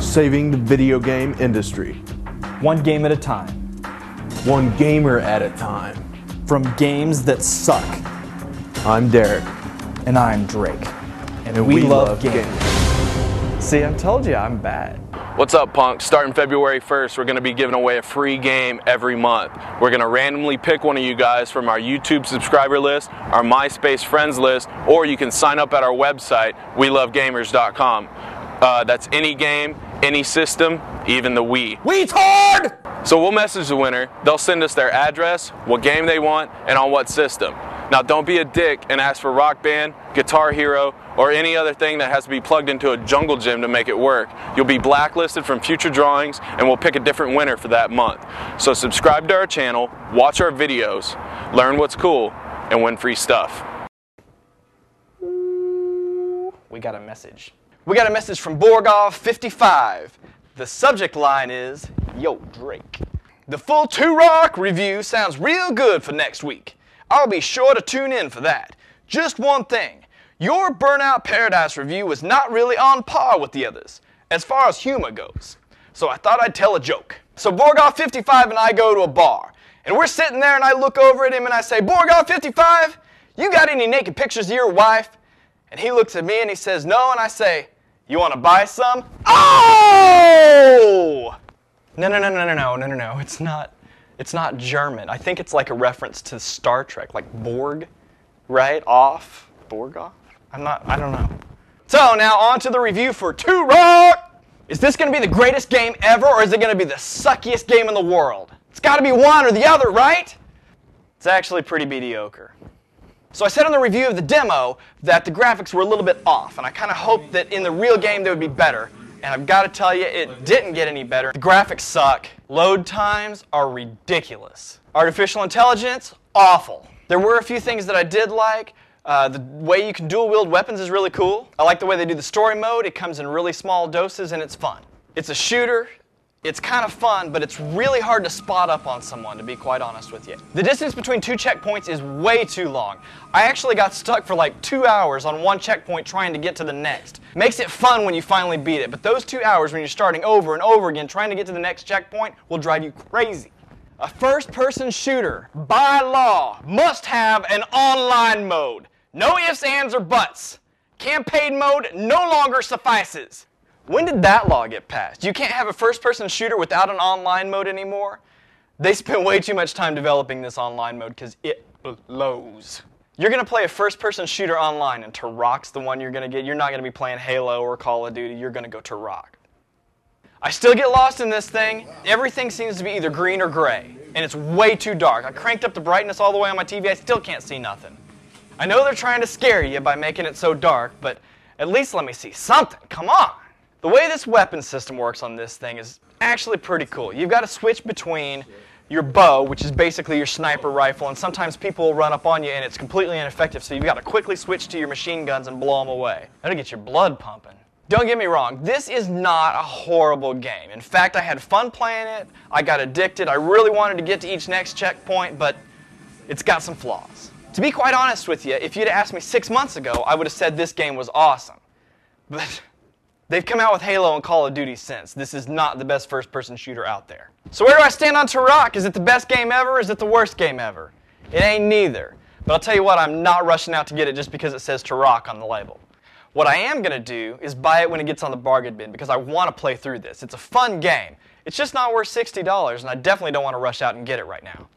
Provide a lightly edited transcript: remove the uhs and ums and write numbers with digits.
saving the video game industry. One game at a time. One gamer at a time. From games that suck. I'm Derek. And I'm Drake. And we love games. See, I told you I'm bad. What's up, punks? Starting February 1st, we're going to be giving away a free game every month. We're going to randomly pick one of you guys from our YouTube subscriber list, our MySpace friends list, or you can sign up at our website, welovegamers.com. That's any game, any system, even the Wii. Retard! So we'll message the winner. They'll send us their address, what game they want, and on what system. Now, don't be a dick and ask for Rock Band, Guitar Hero, or any other thing that has to be plugged into a jungle gym to make it work. You'll be blacklisted from future drawings, and we'll pick a different winner for that month. So subscribe to our channel, watch our videos, learn what's cool, and win free stuff. We got a message. We got a message from Borgov55. The subject line is, Yo, Drake. The full TUROK review sounds real good for next week. I'll be sure to tune in for that. Just one thing. Your Burnout Paradise review was not really on par with the others, as far as humor goes. So I thought I'd tell a joke. So Borgov55 and I go to a bar, and we're sitting there and I look over at him and I say, Borgov55, you got any naked pictures of your wife? And he looks at me and he says, no, and I say, you want to buy some? Oh! No, it's not German. I think it's like a reference to Star Trek, like Borg, right? Off? Borgov? I don't know. So now on to the review for TUROK! Is this going to be the greatest game ever, or is it going to be the suckiest game in the world? It's got to be one or the other, right? It's actually pretty mediocre. So I said in the review of the demo that the graphics were a little bit off, and I kind of hoped that in the real game they would be better. And I've got to tell you, it didn't get any better. The graphics suck. Load times are ridiculous. Artificial intelligence, awful. There were a few things that I did like. The way you can dual-wield weapons is really cool. I like the way they do the story mode. It comes in really small doses and it's fun. It's a shooter. It's kind of fun, but it's really hard to spot up on someone, to be quite honest with you. The distance between two checkpoints is way too long. I actually got stuck for like 2 hours on one checkpoint trying to get to the next. Makes it fun when you finally beat it, but those 2 hours when you're starting over and over again trying to get to the next checkpoint will drive you crazy. A first-person shooter, by law, must have an online mode. No ifs, ands, or buts. Campaign mode no longer suffices. When did that law get passed? You can't have a first-person shooter without an online mode anymore? They spent way too much time developing this online mode because it blows. You're going to play a first-person shooter online, and TUROK's the one you're going to get. You're not going to be playing Halo or Call of Duty. You're going to go TUROK. I still get lost in this thing. Everything seems to be either green or gray, and it's way too dark. I cranked up the brightness all the way on my TV. I still can't see nothing. I know they're trying to scare you by making it so dark, but at least let me see something. Come on. The way this weapon system works on this thing is actually pretty cool. You've got to switch between your bow, which is basically your sniper rifle, and sometimes people will run up on you and it's completely ineffective, so you've got to quickly switch to your machine guns and blow them away. That'll get your blood pumping. Don't get me wrong, this is not a horrible game. In fact, I had fun playing it, I got addicted, I really wanted to get to each next checkpoint, but it's got some flaws. To be quite honest with you, if you'd asked me 6 months ago, I would have said this game was awesome. But they've come out with Halo and Call of Duty since. This is not the best first-person shooter out there. So where do I stand on TUROK? Is it the best game ever, or is it the worst game ever? It ain't neither. But I'll tell you what, I'm not rushing out to get it just because it says TUROK on the label. What I am going to do is buy it when it gets on the bargain bin because I want to play through this. It's a fun game. It's just not worth $60, and I definitely don't want to rush out and get it right now.